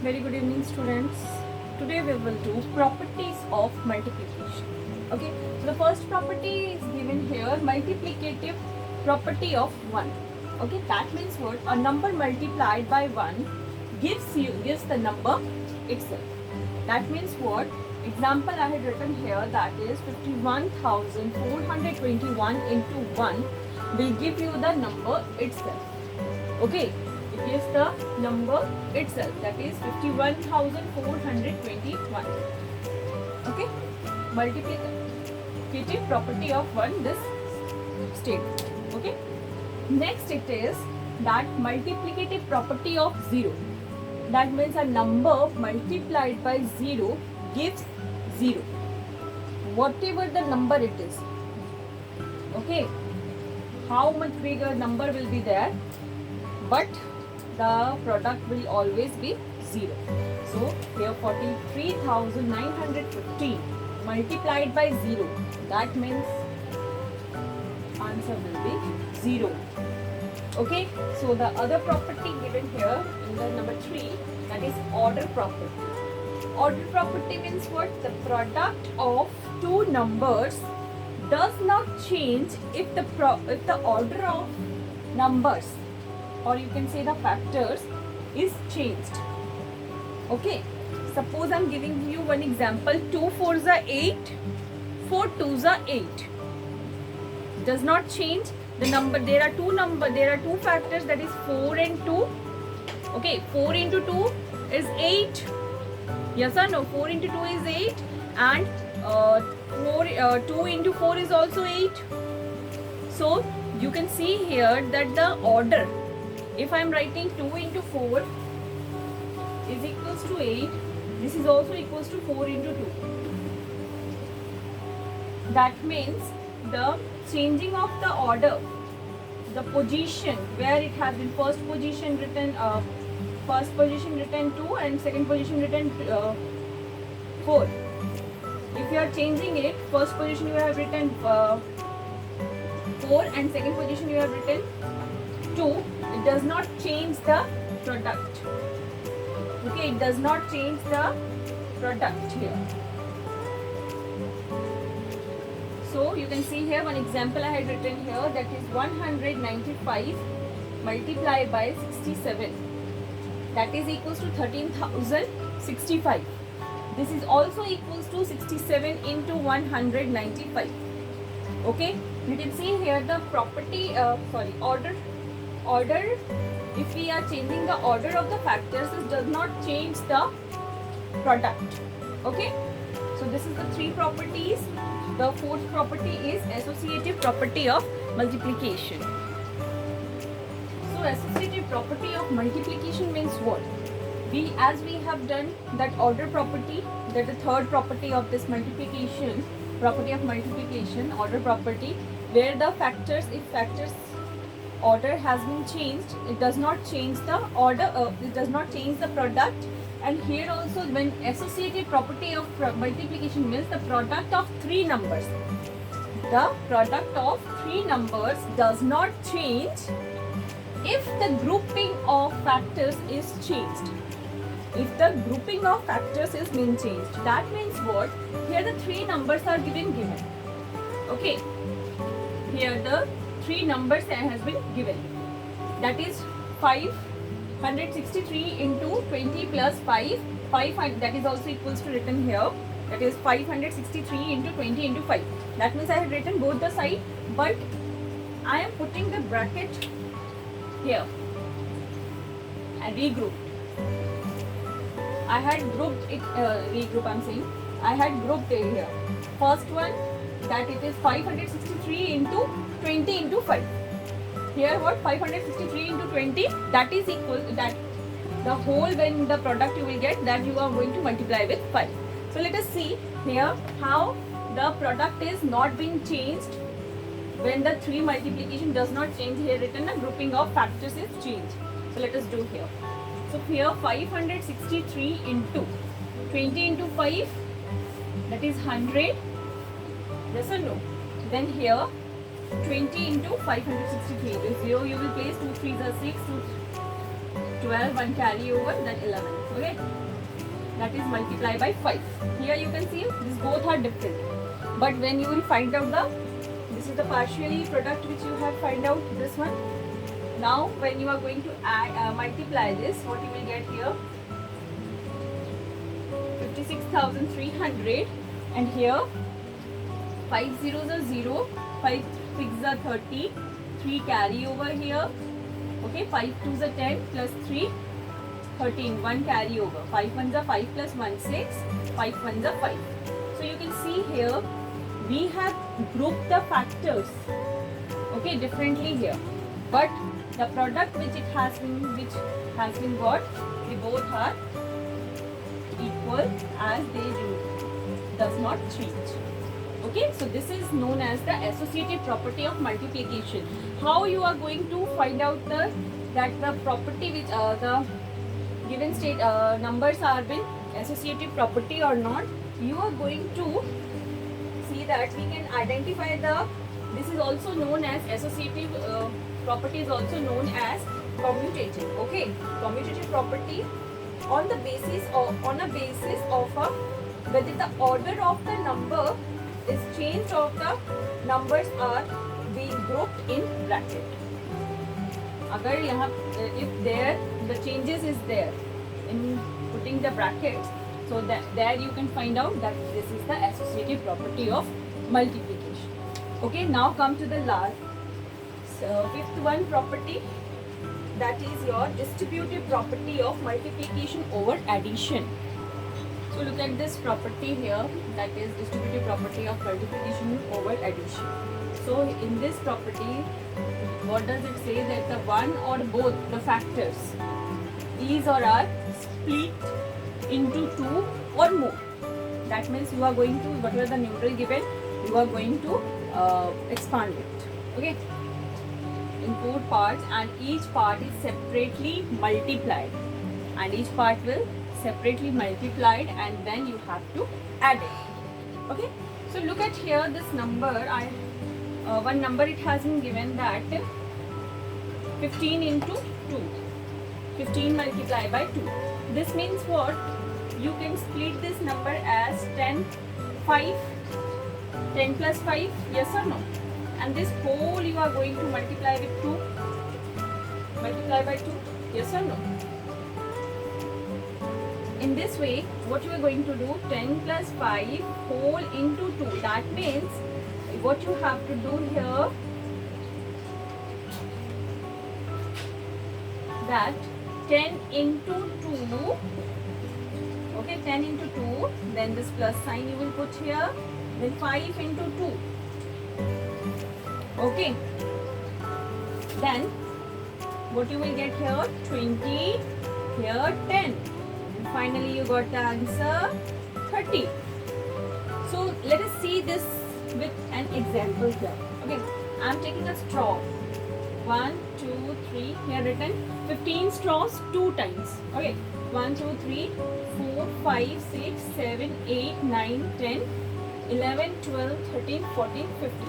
Very good evening, students. Today we will do properties of multiplication. Okay, so the first property is given here, multiplicative property of 1. Okay, that means what? A number multiplied by 1 gives the number itself. That means what? Example I had written here, that is 51,421 into 1 will give you the number itself. Okay, it gives the number itself, that is 51,421. Okay, multiplicative property of 1, this statement. Okay, next it is that multiplicative property of 0. That means a number multiplied by 0 gives 0, whatever the number it is. Okay, how much bigger number will be there, but the product will always be 0. So here 43,915 multiplied by 0, that means answer will be 0. Okay, so the other property given here in the number 3, that is order property. Order property means what? The product of two numbers does not change if the order of numbers, or you can say the factors, is changed. Okay, suppose I am giving you one example. 2 4s are 8, 4 2s are 8. Does not change the number. There are two factors, that is 4 and 2. Okay, 4 into 2 is 8. Yes or no? 4 into 2 is 8, and 2 into 4 is also 8. So you can see here that the order, if I am writing 2 into 4 is equals to 8, this is also equals to 4 into 2. That means the changing of the order, the position where it has been first position written 2 and second position written 4. If you are changing it, first position you have written 4 and second position you have written 2, it does not change the product. Okay, it does not change the product here. So you can see here one example I had written here, that is 195 multiplied by 67, that is equals to 13,065. This is also equals to 67 into 195. Okay, you can see here the property, order, if we are changing the order of the factors, it does not change the product. Okay, so this is the 3 properties. The 4th property is associative property of multiplication. So associative property of multiplication means what? As we have done that order property, that the 3rd property of this multiplication, property of multiplication, order property, where the factors, if factors order has been changed, it does not change the order, it does not change the product. And here also, when associative property of multiplication means the product of 3 numbers, the product of 3 numbers does not change if the grouping of factors is changed. If the grouping of factors is being changed, that means what? Here the 3 numbers are given. Okay, here the 3 numbers has been given, that is 563 into 20 plus 5, that is also equals to written here, that is 563 into 20 into 5. That means I have written both the side, but I am putting the bracket here and regroup. I had grouped it, I had grouped it here. First one, that it is 563 into 20 into 5. Here what? 563 into 20, that is equal, that the whole, when the product you will get, that you are going to multiply with 5. So let us see here how the product is not being changed when the 3 multiplication does not change. Here written a grouping of factors is changed. So let us do here. So here 563 into 20 into 5, that is 100. Yes or no? Then here 20 into 563. With 0 you will place 2 3s are 6, 2 12, 1 carry over, then 11. So Okay, that is multiply by 5. Here you can see these both are different, but when you will find out this is the partially product which you have find out, this one. Now when you are going to add multiply this, what you will get here, 56,300, and here 5 zeros are 0, 5 6s are 30, 3 carry over here. Okay, 5 2s are 10 plus 3 13, 1 carry over, 5 1s are 5 plus 1 6, 5 1s are 5. So you can see here we have grouped the factors, okay, differently here, but the product which has been got, they both are equal as they does not change. Okay, so this is known as the associative property of multiplication. How you are going to find out the property which the given state numbers are been associative property or not? You are going to see that we can identify this is also known as associative property, is also known as commutative. Okay, commutative property on a basis of whether the order of the number is changed or the numbers are being grouped in bracket. अगर यहाँ if there the changes is there in putting the brackets, so that there you can find out that this is the associative property of multiplication. Okay, now come to the last fifth one property, that is your distributive property of multiplication over addition. So look at this property here, that is distributive property of multiplication over addition. So in this property, what does it say? That the one or both the factors is or are split into two or more. That means you are going to, whatever the numeral given, you are going to expand it. Okay, in 4 parts, and each part is separately multiplied, and each part will separately multiplied, and then you have to add it. Okay, so look at here this number. One number it has been given that 15 into 2, 15 multiplied by 2. This means what? You can split this number as 10, 5, 10 plus 5, yes or no? And this whole you are going to multiply with 2, multiply by 2, yes or no? In this way, what you are going to do, 10 plus 5 whole into 2. That means what you have to do here, that 10 into 2, okay, 10 into 2, then this plus sign you will put here, then 5 into 2. Okay, then what you will get here, 20, here 10. Finally you got the answer 30. So let us see this with an example here. Okay, I am taking a straw, 1 2 3, here written 15 straws 2 times. Okay, 1 2 3 4 5 6 7 8 9 10 11 12 13 14 15.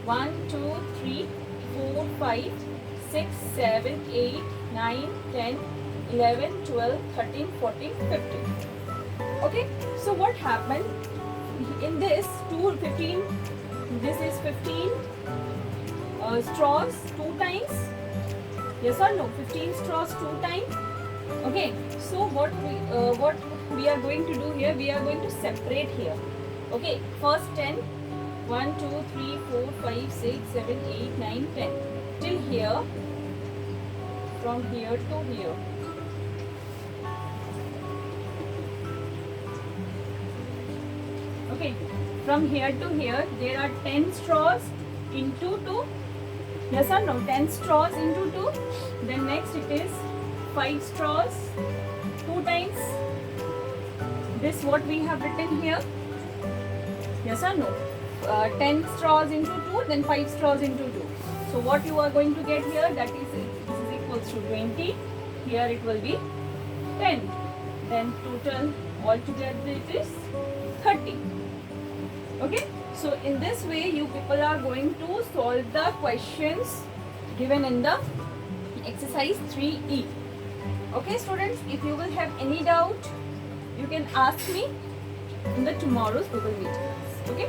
1 2 3 4 5 6 7 8 9 10 11, 12, 13, 14, 15. Okay, so what happened in this 15, this is 15 straws 2 times, yes or no? 15 straws 2 times. Okay, so what we are going to do here, we are going to separate here. Okay, first 10, 1 2 3 4 5 6 7 8 9 10 till here, from here to here. Okay, from here to here there are 10 straws into 2, yes or no? 10 straws into 2. Then next it is 5 straws 2 times. This what we have written here, yes or no? 10 straws into 2, then 5 straws into 2. So what you are going to get here, that is, this is equals to 20. Here it will be 10. Then total altogether it is 30. Okay, so in this way you people are going to solve the questions given in the exercise 3E. Okay students, if you will have any doubt, you can ask me in the tomorrow's Google Meet class. Okay.